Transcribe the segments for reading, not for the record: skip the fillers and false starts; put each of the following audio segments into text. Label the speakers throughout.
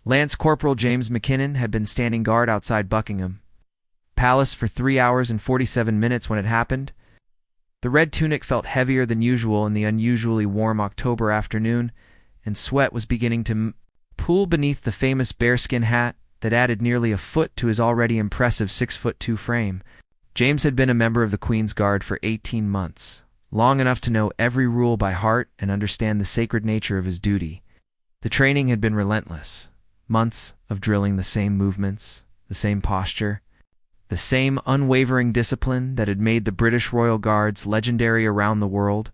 Speaker 1: Lance Corporal James McKinnon had been standing guard outside Buckingham Palace for 3 hours and 47 minutes when it happened. The red tunic felt heavier than usual in the unusually warm October afternoon, and sweat was beginning to pool beneath the famous bearskin hat that added nearly a foot to his already impressive 6'2" frame. James had been a member of the Queen's Guard for 18 months, long enough to know every rule by heart and understand the sacred nature of his duty. The training had been relentless. Months of drilling the same movements, the same posture, the same unwavering discipline that had made the British Royal Guards legendary around the world.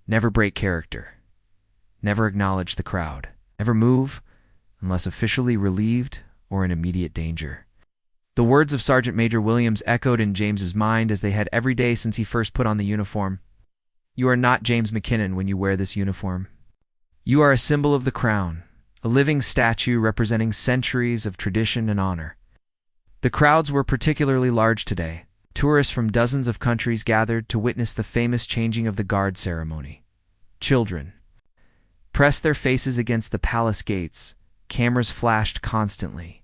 Speaker 1: Never break character. Never acknowledge the crowd. Never move unless officially relieved or in immediate danger. The words of Sergeant Major Williams echoed in James's mind as they had every day since he first put on the uniform. You are not James McKinnon when you wear this uniform. You are a symbol of the crown, a living statue representing centuries of tradition and honor. The crowds were particularly large today. Tourists from dozens of countries gathered to witness the famous changing of the guard ceremony. Children pressed their faces against the palace gates. Cameras flashed constantly,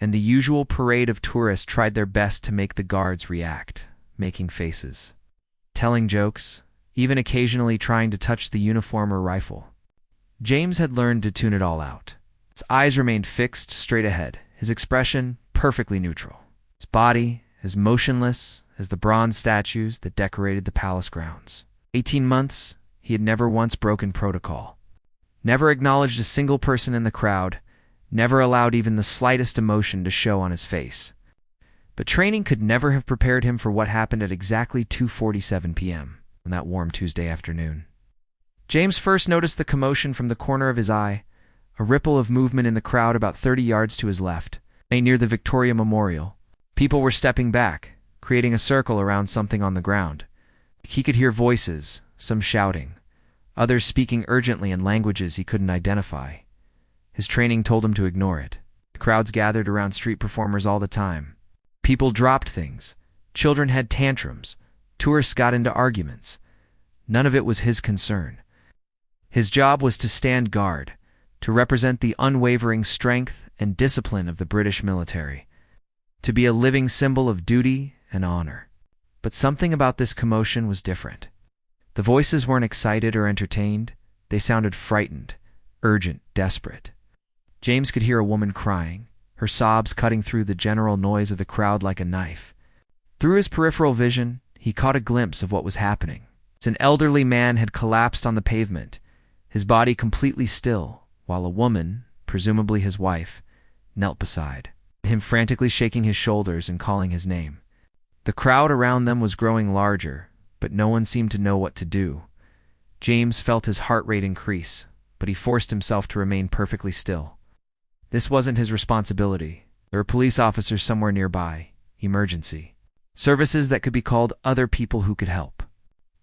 Speaker 1: and the usual parade of tourists tried their best to make the guards react, making faces, telling jokes, even occasionally trying to touch the uniform or rifle. James had learned to tune it all out. His eyes remained fixed straight ahead, his expression perfectly neutral, his body as motionless as the bronze statues that decorated the palace grounds. 18 months, he had never once broken protocol. Never acknowledged a single person in the crowd, never allowed even the slightest emotion to show on his face. But training could never have prepared him for what happened at exactly 2:47 p.m. on that warm Tuesday afternoon. James first noticed the commotion from the corner of his eye, a ripple of movement in the crowd about 30 yards to his left, near the Victoria Memorial. People were stepping back, creating a circle around something on the ground. He could hear voices, some shouting, others speaking urgently in languages he couldn't identify. His training told him to ignore it. Crowds gathered around street performers all the time. People dropped things. Children had tantrums. Tourists got into arguments. None of it was his concern. His job was to stand guard, to represent the unwavering strength and discipline of the British military, to be a living symbol of duty and honor. But something about this commotion was different. The voices weren't excited or entertained. They sounded frightened, urgent, desperate. James could hear a woman crying, her sobs cutting through the general noise of the crowd like a knife. Through his peripheral vision, he caught a glimpse of what was happening. An elderly man had collapsed on the pavement, his body completely still, while a woman, presumably his wife, knelt beside him, frantically shaking his shoulders and calling his name. The crowd around them was growing larger, but no one seemed to know what to do. James felt his heart rate increase, but he forced himself to remain perfectly still. This wasn't his responsibility. There were police officers somewhere nearby, emergency services that could be called, other people who could help.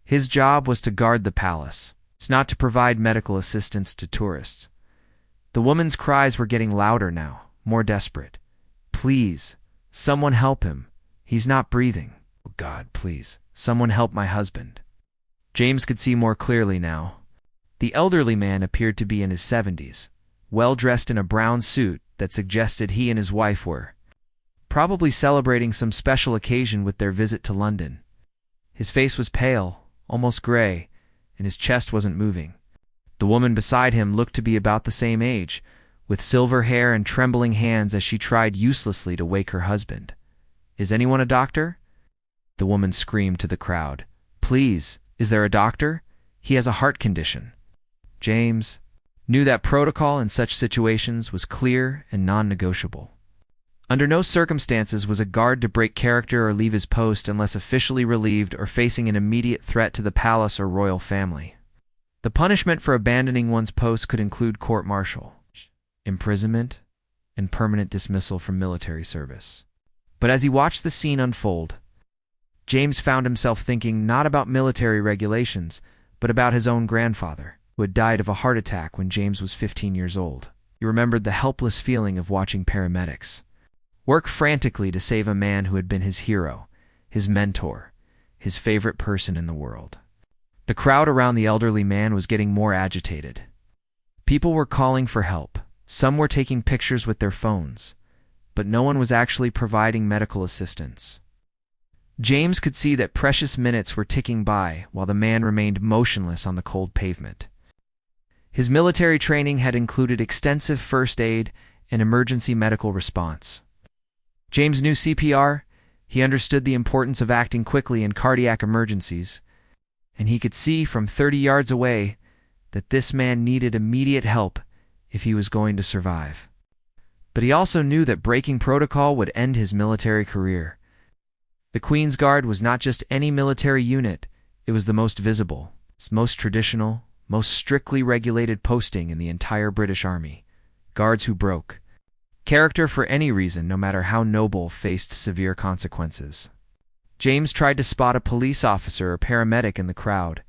Speaker 1: His job was to guard the palace. It's not to provide medical assistance to tourists. The woman's cries were getting louder now, more desperate. Please, someone help him. He's not breathing. Oh God, please, someone help my husband. James could see more clearly now. The elderly man appeared to be in his 70s, well dressed in a brown suit that suggested he and his wife were probably celebrating some special occasion with their visit to London. His face was pale, almost gray, and his chest wasn't moving. The woman beside him looked to be about the same age, with silver hair and trembling hands as she tried uselessly to wake her husband. Is anyone a doctor? The woman screamed to the crowd. Please, is there a doctor? He has a heart condition. James knew that protocol in such situations was clear and non-negotiable. Under no circumstances was a guard to break character or leave his post unless officially relieved or facing an immediate threat to the palace or royal family. The punishment for abandoning one's post could include court-martial, imprisonment, and permanent dismissal from military service. But as he watched the scene unfold, James found himself thinking not about military regulations, but about his own grandfather, who had died of a heart attack when James was 15 years old. He remembered the helpless feeling of watching paramedics work frantically to save a man who had been his hero, his mentor, his favorite person in the world. The crowd around the elderly man was getting more agitated. People were calling for help, Some were taking pictures with their phones, but no one was actually providing medical assistance. James could see that precious minutes were ticking by while the man remained motionless on the cold pavement. His military training had included extensive first aid and emergency medical response. James knew CPR, he understood the importance of acting quickly in cardiac emergencies, and he could see from 30 yards away that this man needed immediate help if he was going to survive. But he also knew that breaking protocol would end his military career. The Queen's Guard was not just any military unit, it was the most visible, most traditional, most strictly regulated posting in the entire British Army. Guards who broke character for any reason, no matter how noble, faced severe consequences. James tried to spot a police officer or paramedic in the crowd,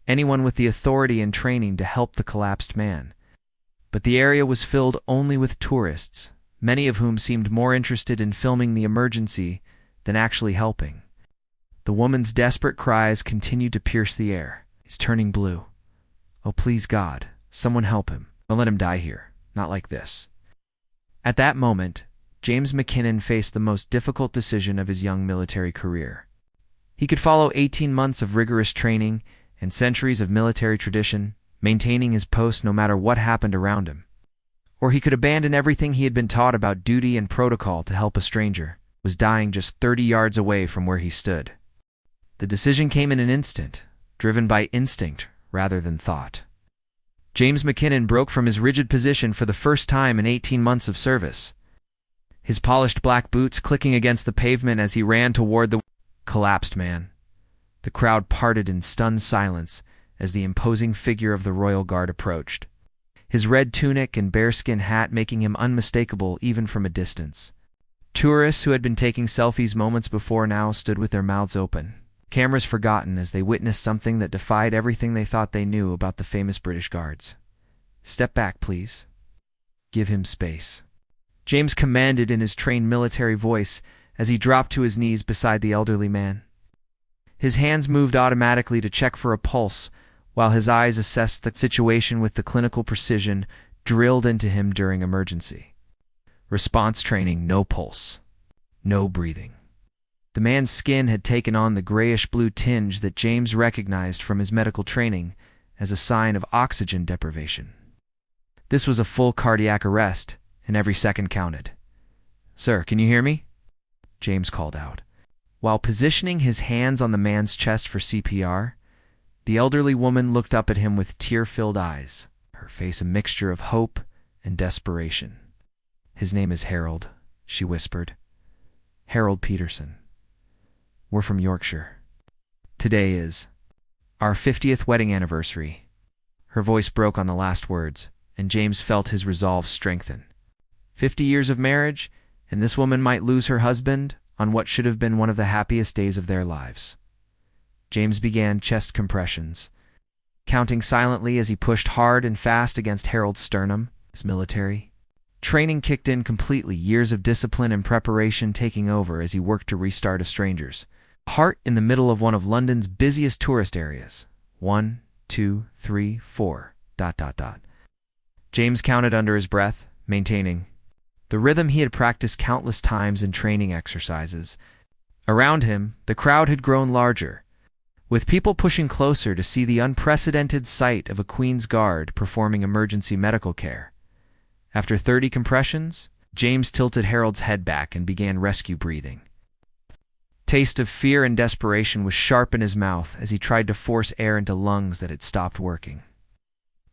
Speaker 1: anyone with the authority and training to help the collapsed man. But the area was filled only with tourists, many of whom seemed more interested in filming the emergency than actually helping. The woman's desperate cries continued to pierce the air. He's turning blue. Oh, please, God, someone help him. Don't let him die here. Not like this. At that moment, James McKinnon faced the most difficult decision of his young military career. He could follow 18 months of rigorous training and centuries of military tradition, maintaining his post no matter what happened around him. Or he could abandon everything he had been taught about duty and protocol to help a stranger, was dying just 30 yards away from where he stood. The decision came in an instant, driven by instinct rather than thought. James McKinnon broke from his rigid position for the first time in 18 months of service. His polished black boots clicking against the pavement as he ran toward the collapsed man. The crowd parted in stunned silence as the imposing figure of the Royal Guard approached, his red tunic and bearskin hat making him unmistakable even from a distance. Tourists who had been taking selfies moments before now stood with their mouths open, cameras forgotten as they witnessed something that defied everything they thought they knew about the famous British Guards. "Step back, please. Give him space," James commanded in his trained military voice as he dropped to his knees beside the elderly man. His hands moved automatically to check for a pulse, while his eyes assessed the situation with the clinical precision drilled into him during emergency. Response training: no pulse, no breathing. The man's skin had taken on the grayish-blue tinge that James recognized from his medical training as a sign of oxygen deprivation. This was a full cardiac arrest, and every second counted. "Sir, can you hear me?" James called out. While positioning his hands on the man's chest for CPR, the elderly woman looked up at him with tear-filled eyes, her face a mixture of hope and desperation. "His name is Harold," she whispered. "Harold Peterson. We're from Yorkshire. Today is our 50th wedding anniversary." Her voice broke on the last words, and James felt his resolve strengthen. 50 years of marriage, and this woman might lose her husband on what should have been one of the happiest days of their lives. James began chest compressions, counting silently as he pushed hard and fast against Harold's sternum. His military training kicked in completely, years of discipline and preparation taking over as he worked to restart a stranger's heart in the middle of one of London's busiest tourist areas. 1, 2, 3, 4... James counted under his breath, maintaining the rhythm he had practiced countless times in training exercises. Around him, the crowd had grown larger, with people pushing closer to see the unprecedented sight of a Queen's Guard performing emergency medical care. After 30 compressions, James tilted Harold's head back and began rescue breathing. Taste of fear and desperation was sharp in his mouth as he tried to force air into lungs that had stopped working.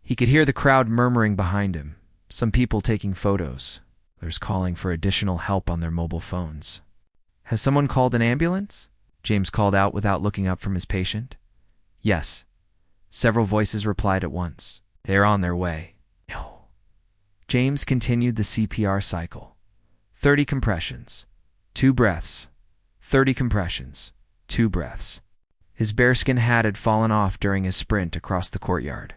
Speaker 1: He could hear the crowd murmuring behind him, some people taking photos, others calling for additional help on their mobile phones. "Has someone called an ambulance?" James called out without looking up from his patient. "Yes." Several voices replied at once. "They're on their way." "No." James continued the CPR cycle. 30 compressions, 2 breaths. 30 compressions, 2 breaths. His bearskin hat had fallen off during his sprint across the courtyard,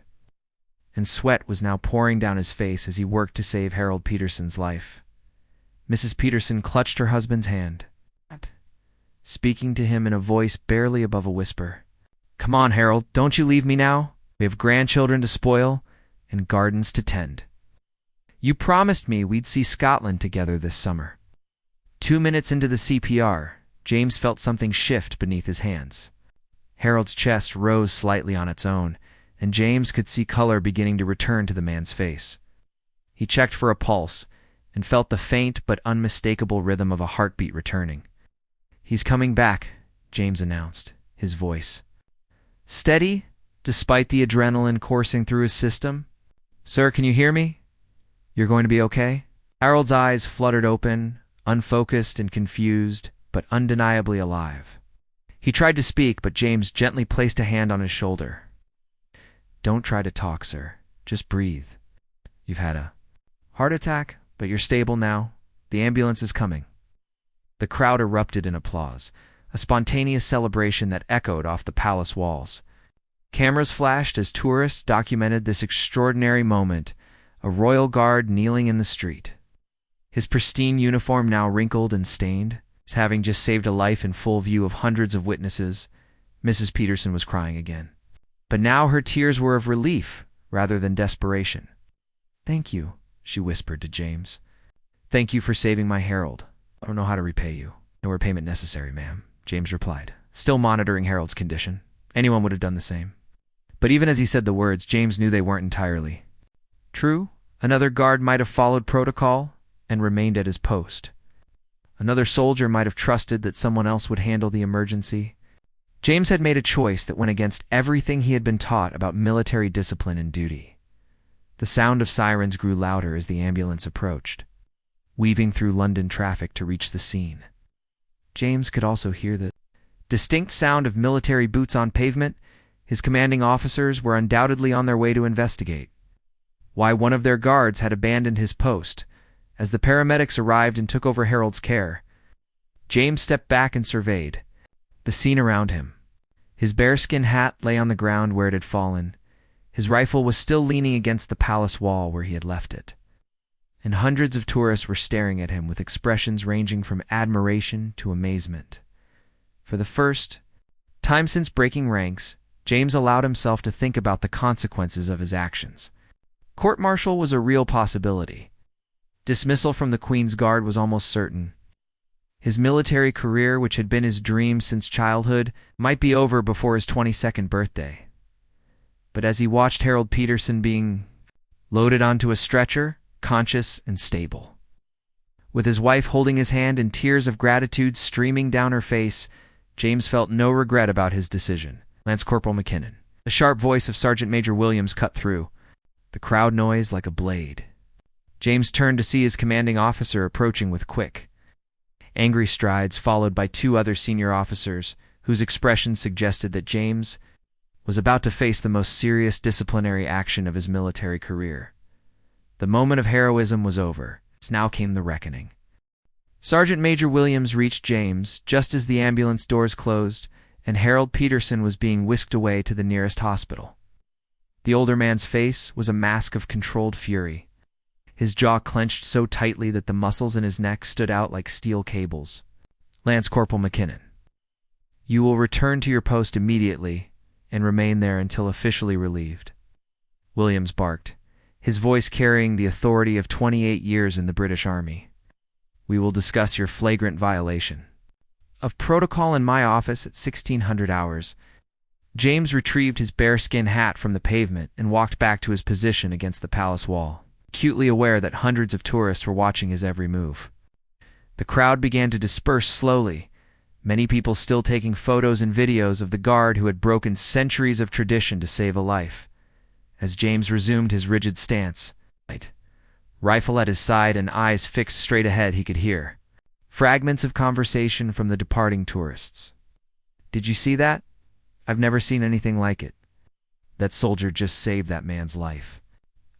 Speaker 1: and sweat was now pouring down his face as he worked to save Harold Peterson's life. Mrs. Peterson clutched her husband's hand, speaking to him in a voice barely above a whisper. "Come on, Harold, don't you leave me now. We have grandchildren to spoil and gardens to tend." You promised me we'd see Scotland together this summer." 2 minutes into the CPR, James felt something shift beneath his hands. Harold's chest rose slightly on its own, and James could see color beginning to return to the man's face. He checked for a pulse and felt the faint but unmistakable rhythm of a heartbeat returning. "He's coming back," James announced, his voice steady despite the adrenaline coursing through his system. "Sir, can you hear me? You're going to be okay?" Harold's eyes fluttered open, unfocused and confused, but undeniably alive. He tried to speak, but James gently placed a hand on his shoulder. "Don't try to talk, sir. Just breathe. You've had a heart attack, but you're stable now. The ambulance is coming." The crowd erupted in applause, a spontaneous celebration that echoed off the palace walls. Cameras flashed as tourists documented this extraordinary moment, a royal guard kneeling in the street. His pristine uniform now wrinkled and stained, having just saved a life in full view of hundreds of witnesses. Mrs. Peterson was crying again. But now her tears were of relief rather than desperation. "Thank you," she whispered to James. "Thank you for saving my Harold. I don't know how to repay you." "No repayment necessary, ma'am," James replied, still monitoring Harold's condition. Anyone would have done the same. But even as he said the words, James knew they weren't entirely true. Another guard might have followed protocol and remained at his post. Another soldier might have trusted that someone else would handle the emergency. James had made a choice that went against everything he had been taught about military discipline and duty. The sound of sirens grew louder as the ambulance approached, weaving through London traffic to reach the scene. James could also hear the distinct sound of military boots on pavement. His commanding officers were undoubtedly on their way to investigate why one of their guards had abandoned his post. As the paramedics arrived and took over Harold's care, James stepped back and surveyed the scene around him. His bearskin hat lay on the ground where it had fallen. His rifle was still leaning against the palace wall where he had left it. And hundreds of tourists were staring at him with expressions ranging from admiration to amazement. For the first time since breaking ranks, James allowed himself to think about the consequences of his actions. Court-martial was a real possibility. Dismissal from the Queen's Guard was almost certain. His military career, which had been his dream since childhood, might be over before his 22nd birthday. But as he watched Harold Peterson being loaded onto a stretcher, conscious and stable, with his wife holding his hand and tears of gratitude streaming down her face, James felt no regret about his decision. "Lance Corporal McKinnon." The sharp voice of Sergeant Major Williams cut through the crowd noise like a blade. James turned to see his commanding officer approaching with quick, angry strides, followed by two other senior officers, whose expressions suggested that James was about to face the most serious disciplinary action of his military career. The moment of heroism was over. Now came the reckoning. Sergeant Major Williams reached James just as the ambulance doors closed, and Harold Peterson was being whisked away to the nearest hospital. The older man's face was a mask of controlled fury, his jaw clenched so tightly that the muscles in his neck stood out like steel cables. "Lance Corporal McKinnon, you will return to your post immediately and remain there until officially relieved," Williams barked, his voice carrying the authority of 28 years in the British Army. "We will discuss your flagrant violation of protocol in my office at 1600 hours. James retrieved his bearskin hat from the pavement and walked back to his position against the palace wall, acutely aware that hundreds of tourists were watching his every move. The crowd began to disperse slowly, many people still taking photos and videos of the guard who had broken centuries of tradition to save a life. As James resumed his rigid stance, rifle at his side and eyes fixed straight ahead, he could hear fragments of conversation from the departing tourists. "Did you see that? I've never seen anything like it. That soldier just saved that man's life.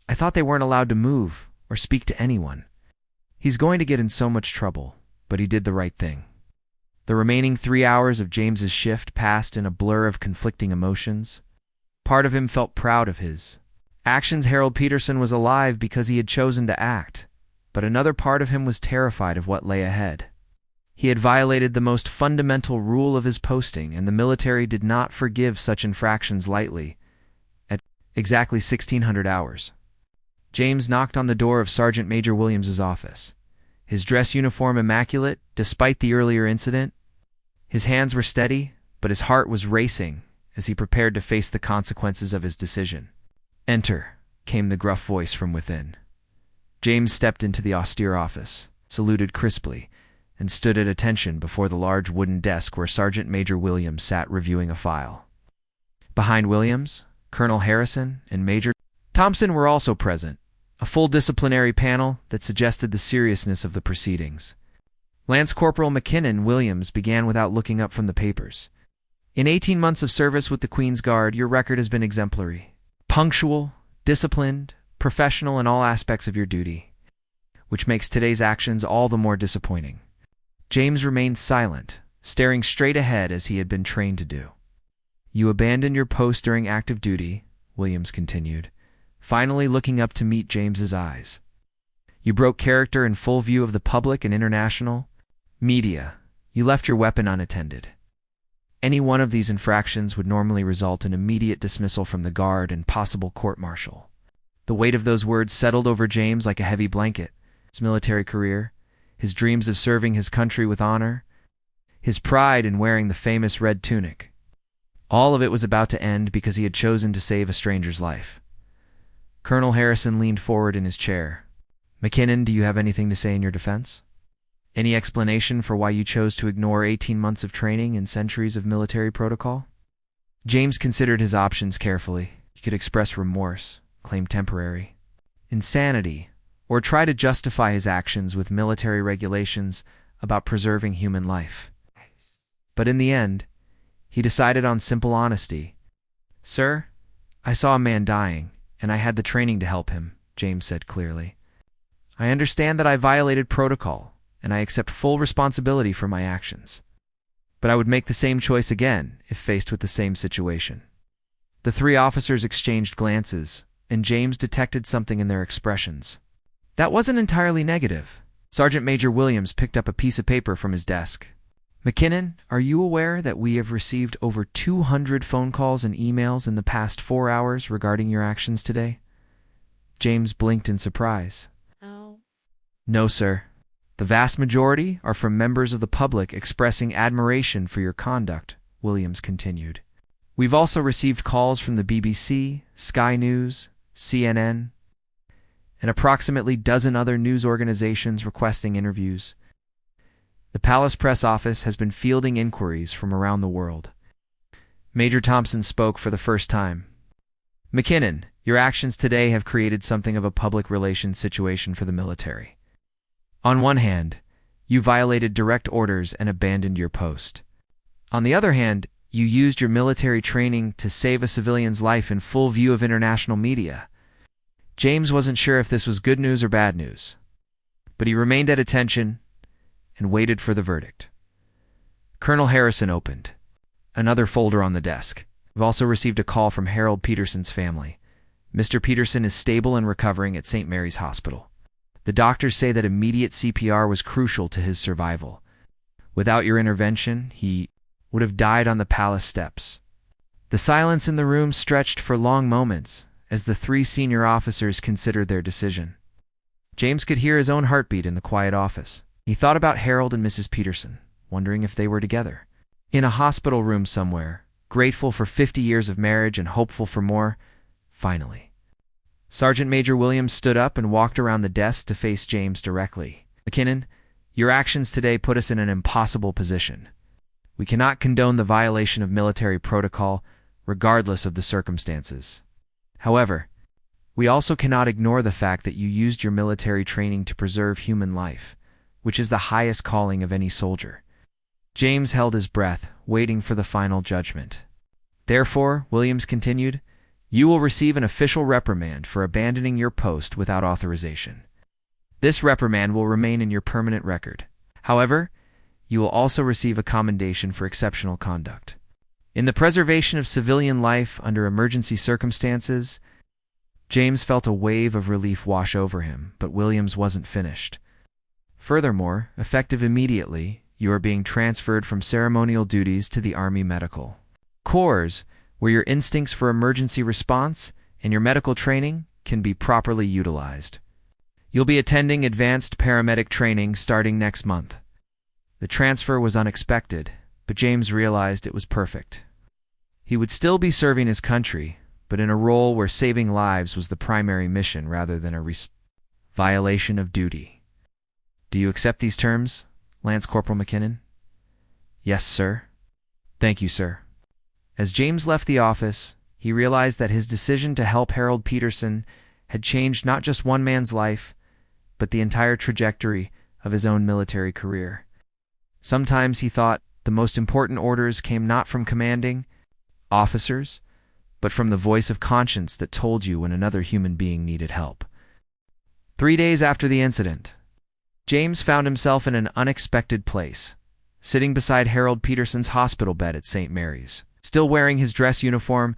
Speaker 1: I thought they weren't allowed to move or speak to anyone. He's going to get in so much trouble, but he did the right thing." The remaining 3 hours of James's shift passed in a blur of conflicting emotions. Part of him felt proud of his actions. Harold Peterson was alive because he had chosen to act, but another part of him was terrified of what lay ahead. He had violated the most fundamental rule of his posting, and the military did not forgive such infractions lightly. At exactly 1600 hours, James knocked on the door of Sergeant Major Williams's office. His dress uniform immaculate, despite the earlier incident. His hands were steady, but his heart was racing as he prepared to face the consequences of his decision. "Enter," came the gruff voice from within. James stepped into the austere office, saluted crisply, and stood at attention before the large wooden desk where Sergeant Major Williams sat reviewing a file. Behind Williams, Colonel Harrison and Major Thompson were also present, a full disciplinary panel that suggested the seriousness of the proceedings. Lance Corporal McKinnon Williams began without looking up from the papers. "In 18 months of service with the Queen's Guard, your record has been exemplary. Punctual, disciplined, professional in all aspects of your duty, which makes today's actions all the more disappointing." James remained silent, staring straight ahead as he had been trained to do. "You abandoned your post during active duty," Williams continued, finally looking up to meet James's eyes. "You broke character in full view of the public and international media. You left your weapon unattended. Any one of these infractions would normally result in immediate dismissal from the Guard and possible court-martial." The weight of those words settled over James like a heavy blanket. His military career, his dreams of serving his country with honor, his pride in wearing the famous red tunic. All of it was about to end because he had chosen to save a stranger's life. Colonel Harrison leaned forward in his chair. "McKinnon, do you have anything to say in your defense? Any explanation for why you chose to ignore 18 months of training and centuries of military protocol?" James considered his options carefully. He could express remorse, claim temporary insanity, or try to justify his actions with military regulations about preserving human life. But in the end, he decided on simple honesty. "Sir, I saw a man dying, and I had the training to help him," James said clearly. "I understand that I violated protocol, and I accept full responsibility for my actions. But I would make the same choice again if faced with the same situation." The three officers exchanged glances, and James detected something in their expressions. That wasn't entirely negative. Sergeant Major Williams picked up a piece of paper from his desk. "McKinnon, are you aware that we have received over 200 phone calls and emails in the past 4 hours regarding your actions today?" James blinked in surprise.
Speaker 2: Oh.
Speaker 1: "No, sir. The vast majority are from members of the public expressing admiration for your conduct," Williams continued. "We've also received calls from the BBC, Sky News, CNN, and approximately a dozen other news organizations requesting interviews. The Palace Press Office has been fielding inquiries from around the world." Major Thompson spoke for the first time. "McKinnon, your actions today have created something of a public relations situation for the military. On one hand, you violated direct orders and abandoned your post. On the other hand, you used your military training to save a civilian's life in full view of international media." James wasn't sure if this was good news or bad news, but he remained at attention and waited for the verdict. Colonel Harrison opened another folder on the desk. "We've also received a call from Harold Peterson's family. Mr. Peterson is stable and recovering at St. Mary's Hospital. The doctors say that immediate CPR was crucial to his survival. Without your intervention, he would have died on the palace steps." The silence in the room stretched for long moments as the three senior officers considered their decision. James could hear his own heartbeat in the quiet office. He thought about Harold and Mrs. Peterson, wondering if they were together, in a hospital room somewhere, grateful for 50 years of marriage and hopeful for more. Finally, Sergeant Major Williams stood up and walked around the desk to face James directly. "McKinnon, your actions today put us in an impossible position. We cannot condone the violation of military protocol, regardless of the circumstances. However, we also cannot ignore the fact that you used your military training to preserve human life, which is the highest calling of any soldier." James held his breath, waiting for the final judgment. "Therefore," Williams continued, "you will receive an official reprimand for abandoning your post without authorization. This reprimand will remain in your permanent record. However, you will also receive a commendation for exceptional conduct. In the preservation of civilian life under emergency circumstances." James felt a wave of relief wash over him, but Williams wasn't finished. "Furthermore, effective immediately, you are being transferred from ceremonial duties to the Army Medical Corps, where your instincts for emergency response and your medical training can be properly utilized. You'll be attending advanced paramedic training starting next month. The transfer was unexpected, but James realized it was perfect. He would still be serving his country, but in a role where saving lives was the primary mission rather than a violation of duty. Do you accept these terms, Lance Corporal McKinnon? Yes, sir. Thank you, sir. As James left the office, he realized that his decision to help Harold Peterson had changed not just one man's life, but the entire trajectory of his own military career. Sometimes he thought the most important orders came not from commanding officers, but from the voice of conscience that told you when another human being needed help. 3 days after the incident, James found himself in an unexpected place, sitting beside Harold Peterson's hospital bed at St. Mary's, still wearing his dress uniform,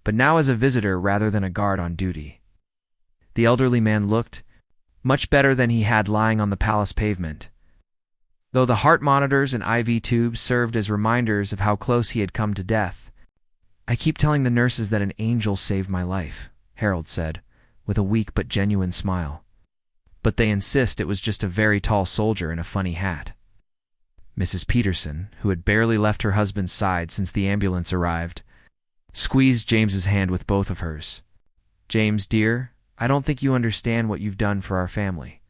Speaker 1: but now as a visitor rather than a guard on duty. The elderly man looked much better than he had lying on the palace pavement, though the heart monitors and IV tubes served as reminders of how close he had come to death. I keep telling the nurses that an angel saved my life, Harold said, with a weak but genuine smile. But they insist it was just a very tall soldier in a funny hat. Mrs. Peterson, who had barely left her husband's side since the ambulance arrived, squeezed James's hand with both of hers. James, dear, I don't think you understand what you've done for our family.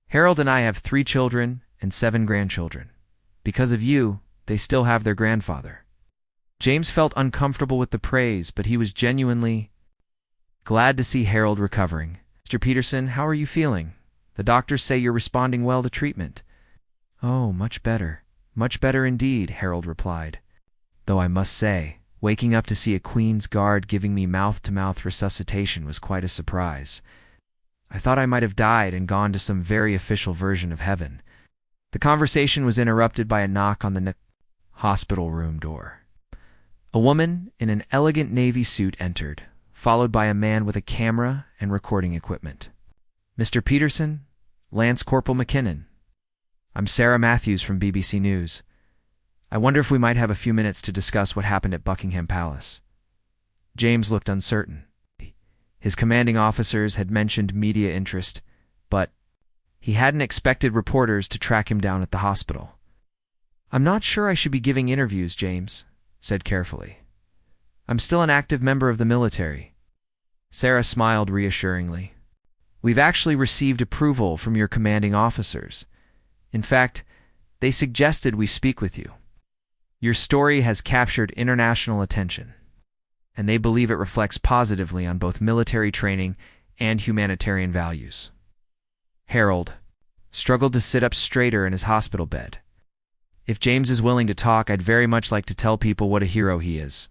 Speaker 1: Harold and I have 3 children and 7 grandchildren. Because of you, they still have their grandfather. James felt uncomfortable with the praise, but he was genuinely glad to see Harold recovering. Mr. Peterson, how are you feeling? The doctors say you're responding well to treatment. Oh, much better indeed, Harold replied. Though I must say, waking up to see a Queen's Guard giving me mouth-to-mouth resuscitation was quite a surprise. I thought I might have died and gone to some very official version of heaven. The conversation was interrupted by a knock on the hospital room door. A woman in an elegant navy suit entered, followed by a man with a camera and recording equipment. Mr. Peterson, Lance Corporal McKinnon. I'm Sarah Matthews from BBC News. I wonder if we might have a few minutes to discuss what happened at Buckingham Palace. James looked uncertain. His commanding officers had mentioned media interest, but he hadn't expected reporters to track him down at the hospital. I'm not sure I should be giving interviews, James said carefully. I'm still an active member of the military. Sarah smiled reassuringly. We've actually received approval from your commanding officers. In fact, they suggested we speak with you. Your story has captured international attention, and they believe it reflects positively on both military training and humanitarian values. Harold struggled to sit up straighter in his hospital bed. If James is willing to talk, I'd very much like to tell people what a hero he is.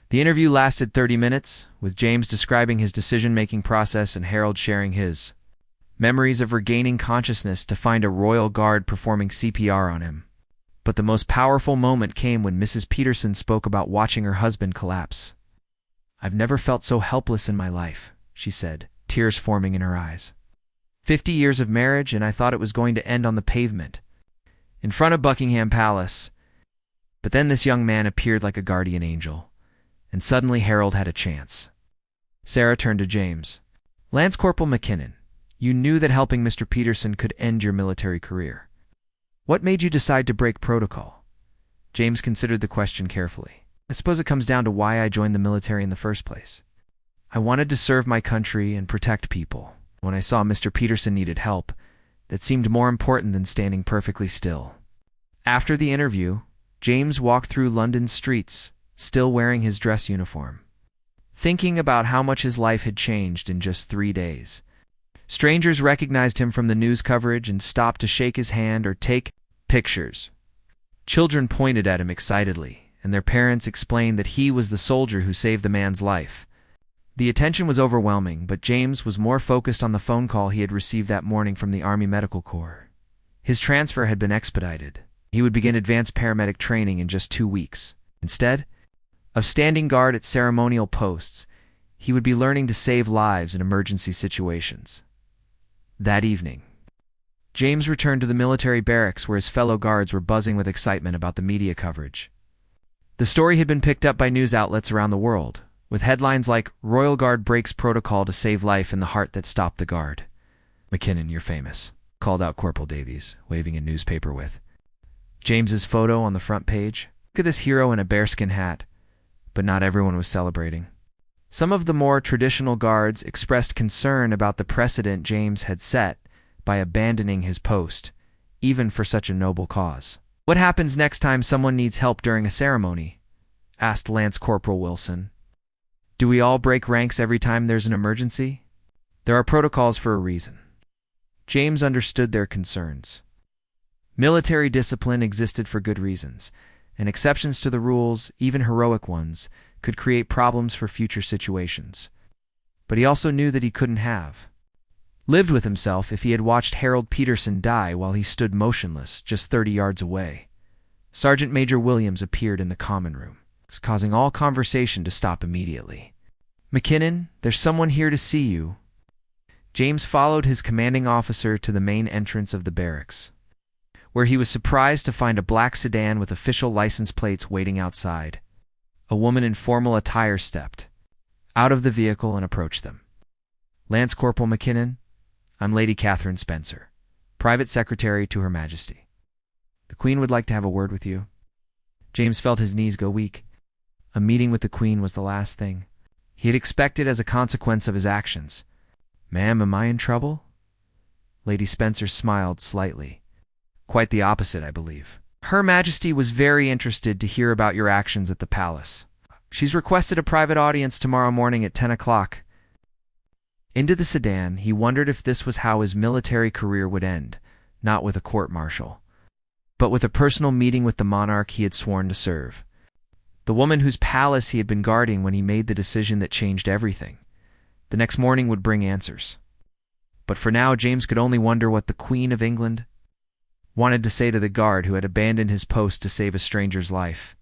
Speaker 1: The interview lasted 30 minutes, with James describing his decision-making process and Harold sharing his memories of regaining consciousness to find a royal guard performing CPR on him. But the most powerful moment came when Mrs. Peterson spoke about watching her husband collapse. I've never felt so helpless in my life, she said, tears forming in her eyes. 50 years of marriage, and I thought it was going to end on the pavement, in front of Buckingham Palace. But then this young man appeared like a guardian angel, and suddenly Harold had a chance. Sarah turned to James. Lance Corporal McKinnon, you knew that helping Mr. Peterson could end your military career. What made you decide to break protocol? James considered the question carefully. I suppose it comes down to why I joined the military in the first place. I wanted to serve my country and protect people. When I saw Mr. Peterson needed help, that seemed more important than standing perfectly still. After the interview, James walked through London's streets, still wearing his dress uniform, thinking about how much his life had changed in just 3 days. Strangers recognized him from the news coverage and stopped to shake his hand or take pictures. Children pointed at him excitedly, and their parents explained that he was the soldier who saved the man's life. The attention was overwhelming, but James was more focused on the phone call he had received that morning from the Army Medical Corps. His transfer had been expedited. He would begin advanced paramedic training in just 2 weeks. Instead of standing guard at ceremonial posts, he would be learning to save lives in emergency situations. That evening, James returned to the military barracks where his fellow guards were buzzing with excitement about the media coverage. The story had been picked up by news outlets around the world, with headlines like "Royal Guard breaks protocol to save life in the heart that stopped the guard." "McKinnon, you're famous," called out Corporal Davies, waving a newspaper with James's photo on the front page. "Look at this hero in a bearskin hat." But not everyone was celebrating. Some of the more traditional guards expressed concern about the precedent James had set by abandoning his post, even for such a noble cause. "What happens next time someone needs help during a ceremony?" asked Lance Corporal Wilson. "Do we all break ranks every time there's an emergency?" "There are protocols for a reason." James understood their concerns. Military discipline existed for good reasons, and exceptions to the rules, even heroic ones, could create problems for future situations. But he also knew that he couldn't have lived with himself if he had watched Harold Peterson die while he stood motionless just 30 yards away. Sergeant Major Williams appeared in the common room, causing all conversation to stop immediately. "McKinnon, there's someone here to see you." James followed his commanding officer to the main entrance of the barracks, where he was surprised to find a black sedan with official license plates waiting outside. A woman in formal attire stepped out of the vehicle and approached them. "Lance Corporal McKinnon, I'm Lady Catherine Spencer, Private Secretary to Her Majesty. The Queen would like to have a word with you." James felt his knees go weak. A meeting with the Queen was the last thing he had expected as a consequence of his actions. "Ma'am, am I in trouble?" Lady Spencer smiled slightly. "Quite the opposite, I believe. Her Majesty was very interested to hear about your actions at the palace. She's requested a private audience tomorrow morning at 10 o'clock. Into the sedan, he wondered if this was how his military career would end, not with a court-martial, but with a personal meeting with the monarch he had sworn to serve. The woman whose palace he had been guarding when he made the decision that changed everything. The next morning would bring answers. But for now, James could only wonder what the Queen of England wanted to say to the guard who had abandoned his post to save a stranger's life.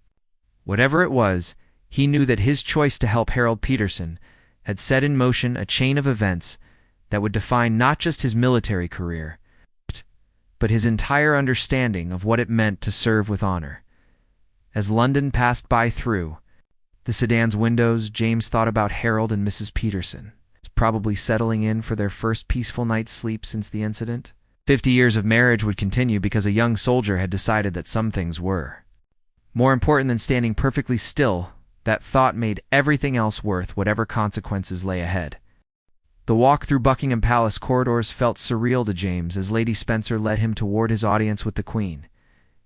Speaker 1: Whatever it was, he knew that his choice to help Harold Peterson had set in motion a chain of events that would define not just his military career, but his entire understanding of what it meant to serve with honor. As London passed by through the sedan's windows, James thought about Harold and Mrs. Peterson, probably settling in for their first peaceful night's sleep since the incident. 50 years of marriage would continue because a young soldier had decided that some things were more important than standing perfectly still. That thought made everything else worth whatever consequences lay ahead. The walk through Buckingham Palace corridors felt surreal to James as Lady Spencer led him toward his audience with the Queen.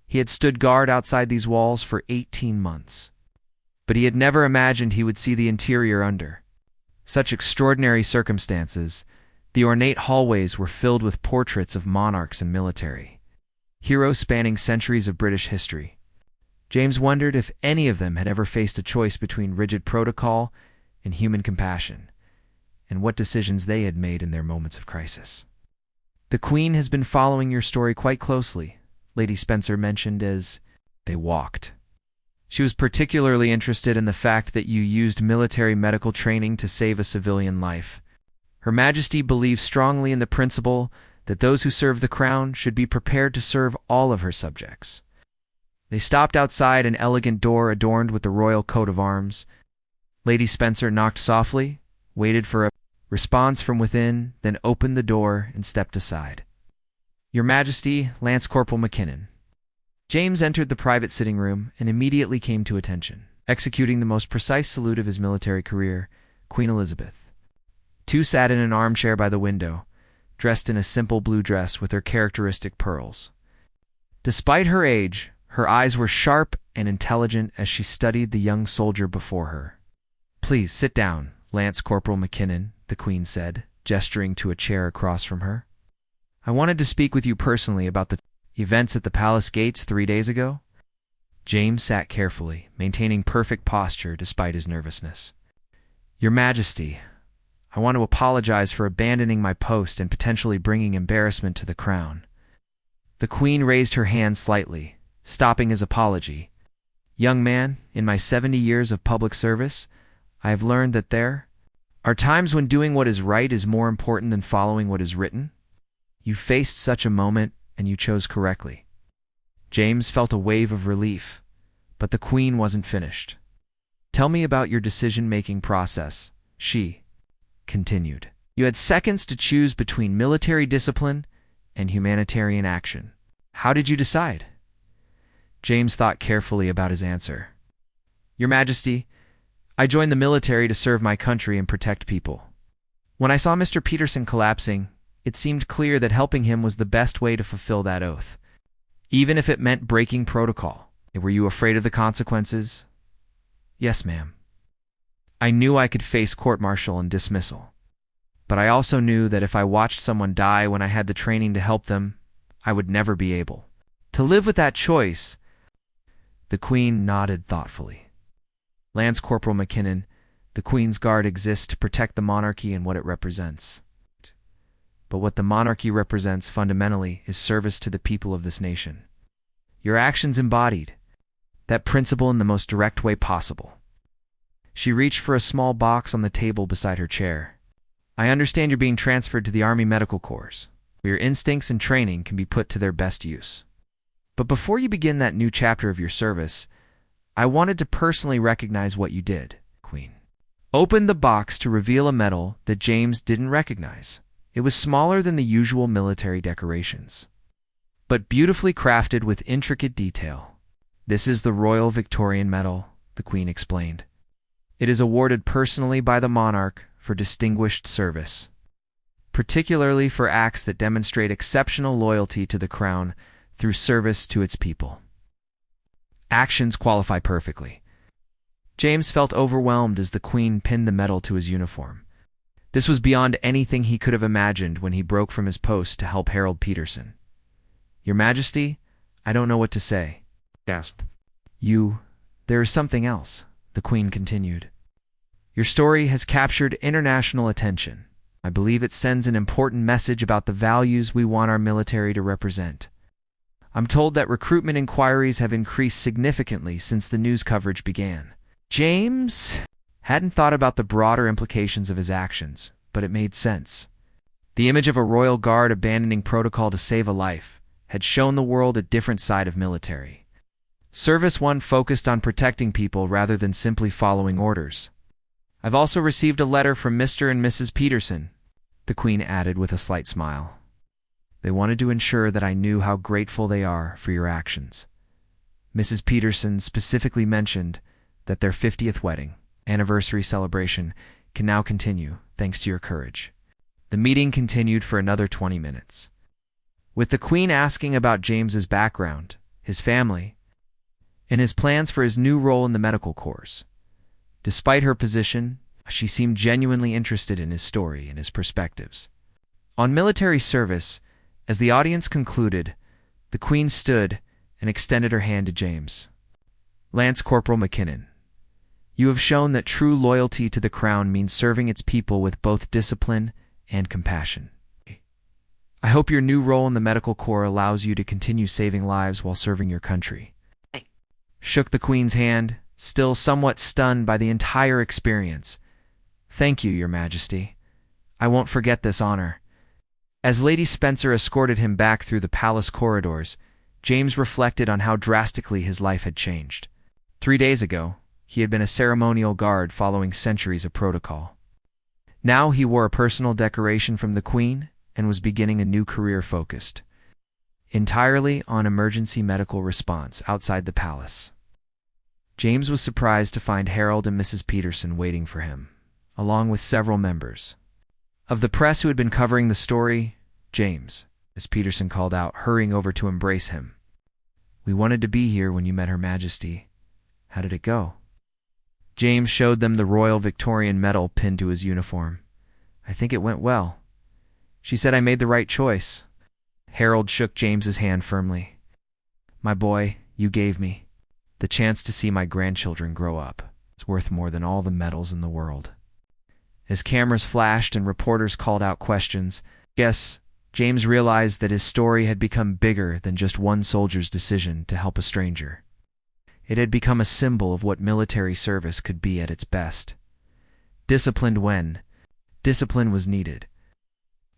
Speaker 1: He had stood guard outside these walls for 18 months, but he had never imagined he would see the interior under such extraordinary circumstances. The ornate hallways were filled with portraits of monarchs and military heroes spanning centuries of British history. James wondered if any of them had ever faced a choice between rigid protocol and human compassion, and what decisions they had made in their moments of crisis. "The Queen has been following your story quite closely," Lady Spencer mentioned as they walked. "She was particularly interested in the fact that you used military medical training to save a civilian life. Her Majesty believes strongly in the principle that those who serve the crown should be prepared to serve all of her subjects." They stopped outside an elegant door adorned with the royal coat of arms. Lady Spencer knocked softly, waited for a response from within, then opened the door and stepped aside. "Your Majesty, Lance Corporal McKinnon." James entered the private sitting room and immediately came to attention, executing the most precise salute of his military career. Queen Elizabeth, II, sat in an armchair by the window, dressed in a simple blue dress with her characteristic pearls. Despite her age, her eyes were sharp and intelligent as she studied the young soldier before her. "Please sit down, Lance Corporal McKinnon," the Queen said, gesturing to a chair across from her. "I wanted to speak with you personally about the events at the palace gates 3 days ago." James sat carefully, maintaining perfect posture despite his nervousness. "Your Majesty, I want to apologize for abandoning my post and potentially bringing embarrassment to the crown." The Queen raised her hand slightly, stopping his apology. "Young man, in my 70 years of public service, I have learned that there are times when doing what is right is more important than following what is written. You faced such a moment, and you chose correctly." James felt a wave of relief, but the Queen wasn't finished. Tell me about your decision-making process, she continued. You had seconds to choose between military discipline and humanitarian action. How did you decide? James thought carefully about his answer. Your Majesty, I joined the military to serve my country and protect people. When I saw Mr. Peterson collapsing, it seemed clear that helping him was the best way to fulfill that oath, even if it meant breaking protocol. Were you afraid of the consequences? Yes, ma'am. I knew I could face court-martial and dismissal. But I also knew that if I watched someone die when I had the training to help them, I would never be able to live with that choice. The Queen nodded thoughtfully. Lance Corporal McKinnon, the Queen's Guard exists to protect the monarchy and what it represents. But what the monarchy represents fundamentally is service to the people of this nation. Your actions embodied that principle in the most direct way possible. She reached for a small box on the table beside her chair. I understand you're being transferred to the Army Medical Corps, where your instincts and training can be put to their best use. But before you begin that new chapter of your service, I wanted to personally recognize what you did, Queen. Opened the box to reveal a medal that James didn't recognize. It was smaller than the usual military decorations, but beautifully crafted with intricate detail. This is the Royal Victorian Medal, the Queen explained. It is awarded personally by the monarch for distinguished service, particularly for acts that demonstrate exceptional loyalty to the crown through service to its people. Actions qualify perfectly. James felt overwhelmed as the Queen pinned the medal to his uniform. This was beyond anything he could have imagined when he broke from his post to help Harold Peterson. Your Majesty, I don't know what to say.
Speaker 2: Gasped.
Speaker 1: There is something else, the Queen continued. Your story has captured international attention. I believe it sends an important message about the values we want our military to represent. I'm told that recruitment inquiries have increased significantly since the news coverage began. James hadn't thought about the broader implications of his actions, but it made sense. The image of a royal guard abandoning protocol to save a life had shown the world a different side of military. Service one focused on protecting people rather than simply following orders. I've also received a letter from Mr. and Mrs. Peterson, the Queen added with a slight smile. They wanted to ensure that I knew how grateful they are for your actions. Mrs. Peterson specifically mentioned that their 50th wedding anniversary celebration can now continue thanks to your courage. The meeting continued for another 20 minutes, with the Queen asking about James's background, his family, and his plans for his new role in the medical corps. Despite her position, she seemed genuinely interested in his story and his perspectives. On military service, as the audience concluded, the Queen stood and extended her hand to James. Lance Corporal McKinnon, you have shown that true loyalty to the crown means serving its people with both discipline and compassion. I hope your new role in the medical corps allows you to continue saving lives while serving your country. Shook the Queen's hand, still somewhat stunned by the entire experience. Thank you, Your Majesty. I won't forget this honor. As Lady Spencer escorted him back through the palace corridors, James reflected on how drastically his life had changed. 3 days ago, he had been a ceremonial guard following centuries of protocol. Now he wore a personal decoration from the Queen and was beginning a new career focused entirely on emergency medical response outside the palace. James was surprised to find Harold and Mrs. Peterson waiting for him, along with several members of the press who had been covering the story. James, as Peterson called out, hurrying over to embrace him. We wanted to be here when you met Her Majesty. How did it go? James showed them the Royal Victorian Medal pinned to his uniform. I think it went well. She said I made the right choice. Harold shook James's hand firmly. My boy, you gave me the chance to see my grandchildren grow up. It's worth more than all the medals in the world. As cameras flashed and reporters called out questions, yes, James realized that his story had become bigger than just one soldier's decision to help a stranger. It had become a symbol of what military service could be at its best. Disciplined when discipline was needed,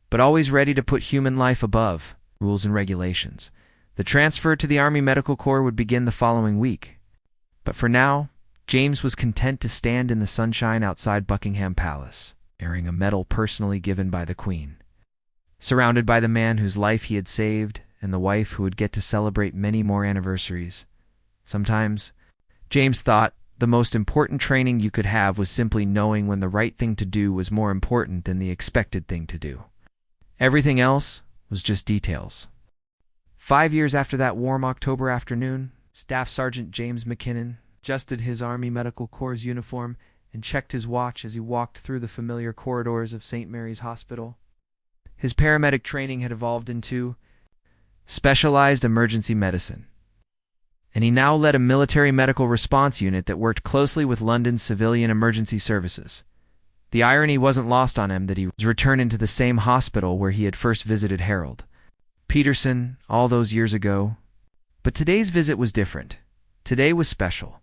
Speaker 1: but always ready to put human life above rules and regulations. The transfer to the Army Medical Corps would begin the following week. But for now, James was content to stand in the sunshine outside Buckingham Palace, bearing a medal personally given by the Queen, surrounded by the man whose life he had saved and the wife who would get to celebrate many more anniversaries. Sometimes, James thought, the most important training you could have was simply knowing when the right thing to do was more important than the expected thing to do. Everything else was just details. 5 years after that warm October afternoon, Staff Sergeant James McKinnon adjusted his Army Medical Corps uniform and checked his watch as he walked through the familiar corridors of St. Mary's Hospital. His paramedic training had evolved into specialized emergency medicine, and he now led a military medical response unit that worked closely with London's civilian emergency services. The irony wasn't lost on him that he was returning to the same hospital where he had first visited Harold Peterson all those years ago. But today's visit was different. Today was special.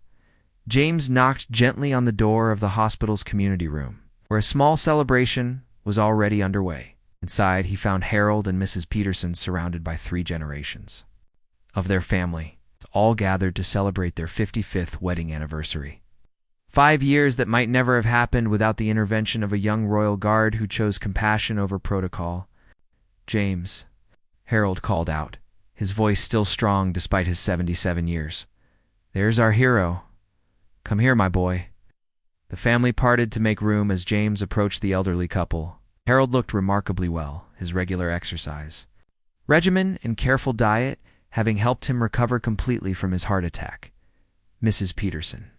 Speaker 1: James knocked gently on the door of the hospital's community room, where a small celebration was already underway. Inside, he found Harold and Mrs. Peterson surrounded by 3 generations of their family, all gathered to celebrate their 55th wedding anniversary. 5 years that might never have happened without the intervention of a young royal guard who chose compassion over protocol. "James," Harold called out, his voice still strong despite his 77 years. "There's our hero. Come here, my boy." The family parted to make room as James approached the elderly couple. Harold looked remarkably well, his regular exercise regimen and careful diet having helped him recover completely from his heart attack. Mrs. Peterson,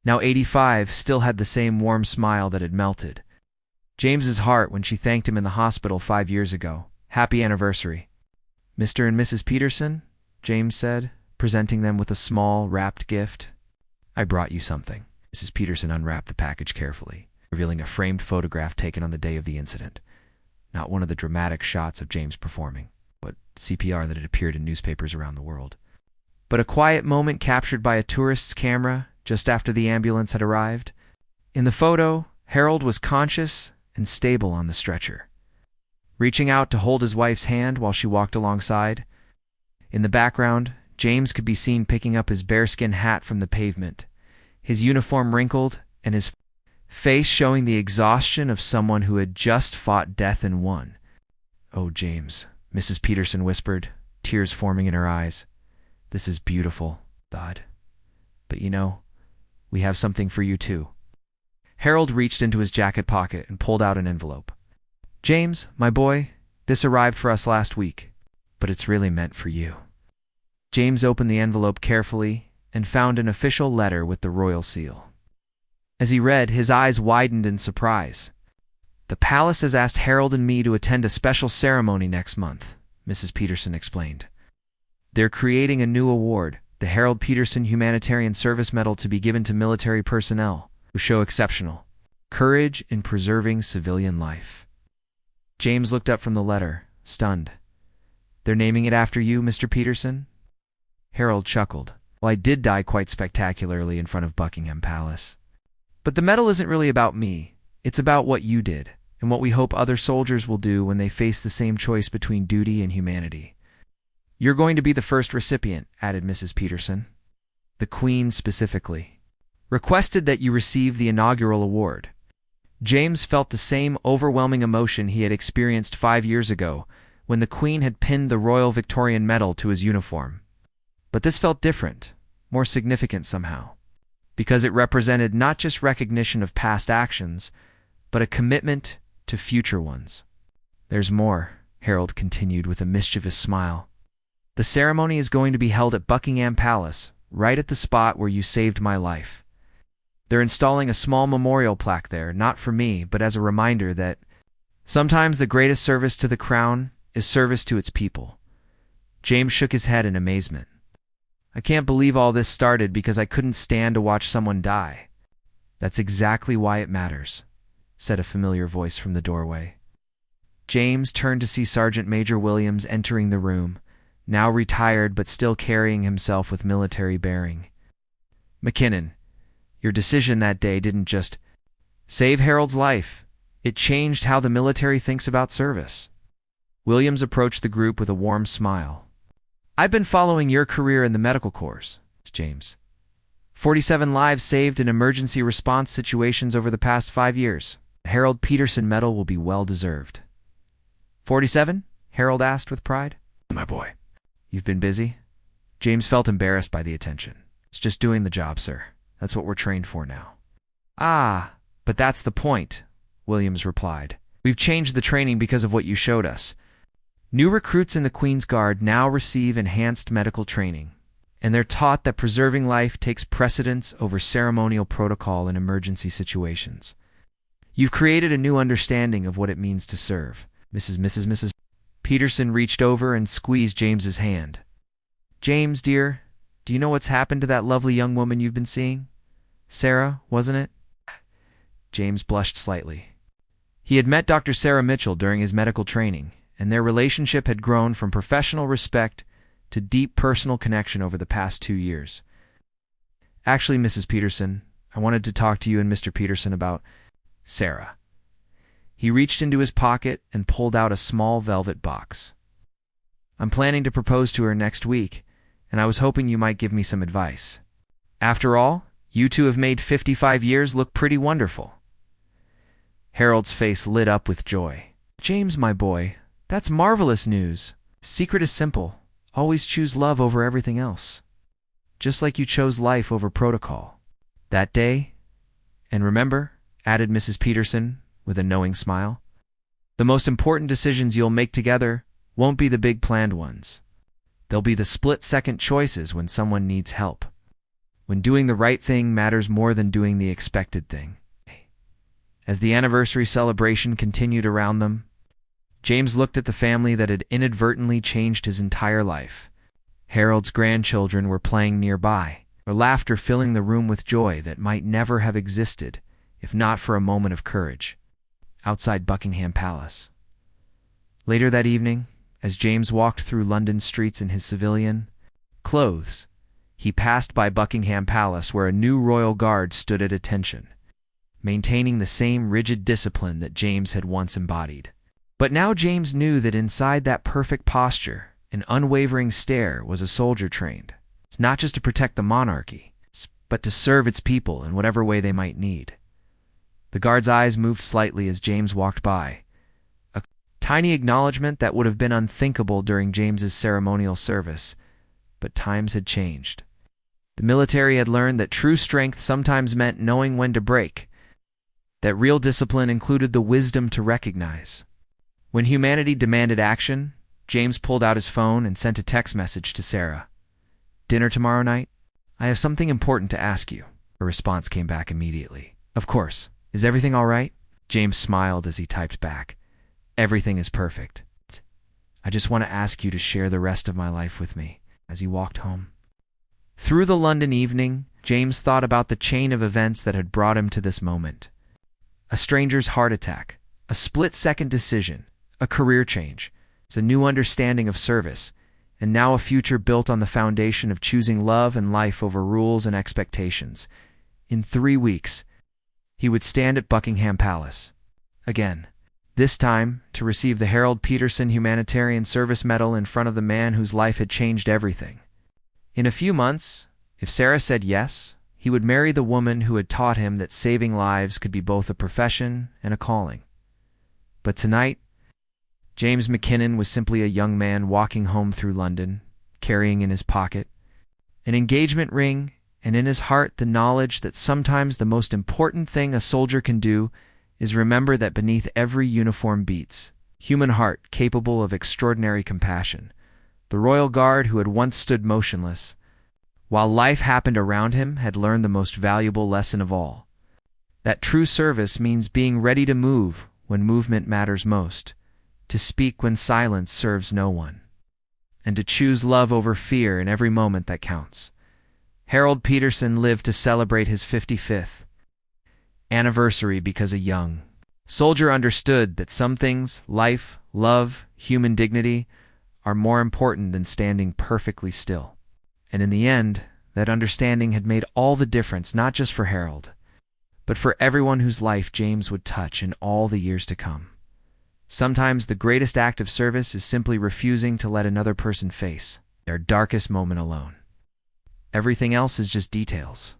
Speaker 1: now 85, still had the same warm smile that had melted James's heart when she thanked him in the hospital 5 years ago. "Happy anniversary." "Mr. and Mrs. Peterson," James said, presenting them with a small, wrapped gift. "I brought you something." Mrs. Peterson unwrapped the package carefully, revealing a framed photograph taken on the day of the incident. Not one of the dramatic shots of James performing, but CPR that had appeared in newspapers around the world, but a quiet moment captured by a tourist's camera just after the ambulance had arrived. In the photo, Harold was conscious and stable on the stretcher, reaching out to hold his wife's hand while she walked alongside. In the background, James could be seen picking up his bearskin hat from the pavement, his uniform wrinkled and his face showing the exhaustion of someone who had just fought death and won. "Oh, James," Mrs. Peterson whispered, tears forming in her eyes. "This is beautiful, God. But you know, we have something for you too." Harold reached into his jacket pocket and pulled out an envelope. "James, my boy, this arrived for us last week, but it's really meant for you." James opened the envelope carefully and found an official letter with the royal seal. As he read, his eyes widened in surprise. "The palace has asked Harold and me to attend a special ceremony next month," Mrs. Peterson explained. "They're creating a new award, the Harold Peterson Humanitarian Service Medal, to be given to military personnel who show exceptional courage in preserving civilian life." James looked up from the letter, stunned. "They're naming it after you, Mr. Peterson?" Harold chuckled. "Well, I did die quite spectacularly in front of Buckingham Palace. But the medal isn't really about me. It's about what you did, and what we hope other soldiers will do when they face the same choice between duty and humanity." "You're going to be the first recipient," added Mrs. Peterson. "The Queen specifically requested that you receive the inaugural award." James felt the same overwhelming emotion he had experienced 5 years ago when the Queen had pinned the Royal Victorian Medal to his uniform. But this felt different, more significant somehow, because it represented not just recognition of past actions, but a commitment to future ones. "There's more," Harold continued with a mischievous smile. "The ceremony is going to be held at Buckingham Palace, right at the spot where you saved my life. They're installing a small memorial plaque there, not for me, but as a reminder that sometimes the greatest service to the crown is service to its people." James shook his head in amazement. "I can't believe all this started because I couldn't stand to watch someone die." "That's exactly why it matters," said a familiar voice from the doorway. James turned to see Sergeant Major Williams entering the room, now retired but still carrying himself with military bearing. "McKinnon, your decision that day didn't just save Harold's life. It changed how the military thinks about service." Williams approached the group with a warm smile. "I've been following your career in the medical corps, James, 47 lives saved in emergency response situations over the past 5 years. The Harold Peterson Medal will be well deserved. 47? Harold asked with pride. My boy. You've been busy? James felt embarrassed by the attention. It's just doing the job, sir. That's what we're trained for now. Ah, but that's the point, Williams replied. We've changed the training because of what you showed us. New recruits in the Queen's Guard now receive enhanced medical training, and they're taught that preserving life takes precedence over ceremonial protocol in emergency situations. You've created a new understanding of what it means to serve. Mrs. Peterson reached over and squeezed James's hand. James, dear, do you know what's happened to that lovely young woman you've been seeing? Sarah, wasn't it? James blushed slightly. He had met Dr. Sarah Mitchell during his medical training, and their relationship had grown from professional respect to deep personal connection over the past 2 years. Actually, Mrs. Peterson, I wanted to talk to you and Mr. Peterson about Sarah. He reached into his pocket and pulled out a small velvet box. I'm planning to propose to her next week, and I was hoping you might give me some advice. After all, you two have made 55 years look pretty wonderful. Harold's face lit up with joy. James, my boy, that's marvelous news. Secret is simple. Always choose love over everything else. Just like you chose life over protocol. That day, and remember, added Mrs. Peterson with a knowing smile, the most important decisions you'll make together won't be the big planned ones. They'll be the split-second choices when someone needs help. When doing the right thing matters more than doing the expected thing. As the anniversary celebration continued around them, James looked at the family that had inadvertently changed his entire life. Harold's grandchildren were playing nearby, their laughter filling the room with joy that might never have existed if not for a moment of courage, outside Buckingham Palace. Later that evening, as James walked through London streets in his civilian clothes, he passed by Buckingham Palace where a new royal guard stood at attention, maintaining the same rigid discipline that James had once embodied. But now James knew that inside that perfect posture, an unwavering stare, was a soldier trained, not just to protect the monarchy, but to serve its people in whatever way they might need. The guard's eyes moved slightly as James walked by, a tiny acknowledgement that would have been unthinkable during James's ceremonial service, but times had changed. The military had learned that true strength sometimes meant knowing when to break, that real discipline included the wisdom to recognize. When humanity demanded action, James pulled out his phone and sent a text message to Sarah. Dinner tomorrow night? I have something important to ask you. Her response came back immediately. Of course. Is everything all right? James smiled as he typed back. Everything is perfect. I just want to ask you to share the rest of my life with me. As he walked home. Through the London evening, James thought about the chain of events that had brought him to this moment. A stranger's heart attack, a split-second decision, a career change, a new understanding of service, and now a future built on the foundation of choosing love and life over rules and expectations. In 3 weeks, he would stand at Buckingham Palace. Again, this time to receive the Harold Peterson Humanitarian Service Medal in front of the man whose life had changed everything. In a few months, if Sarah said yes, he would marry the woman who had taught him that saving lives could be both a profession and a calling. But tonight, James McKinnon was simply a young man walking home through London, carrying in his pocket an engagement ring, and in his heart the knowledge that sometimes the most important thing a soldier can do is remember that beneath every uniform beats human heart capable of extraordinary compassion. The Royal Guard, who had once stood motionless, while life happened around him, had learned the most valuable lesson of all. That true service means being ready to move when movement matters most, to speak when silence serves no one, and to choose love over fear in every moment that counts. Harold Peterson lived to celebrate his 55th anniversary because a young soldier understood that some things, life, love, human dignity, are more important than standing perfectly still. And in the end, that understanding had made all the difference, not just for Harold, but for everyone whose life James would touch in all the years to come. Sometimes the greatest act of service is simply refusing to let another person face their darkest moment alone. Everything else is just details.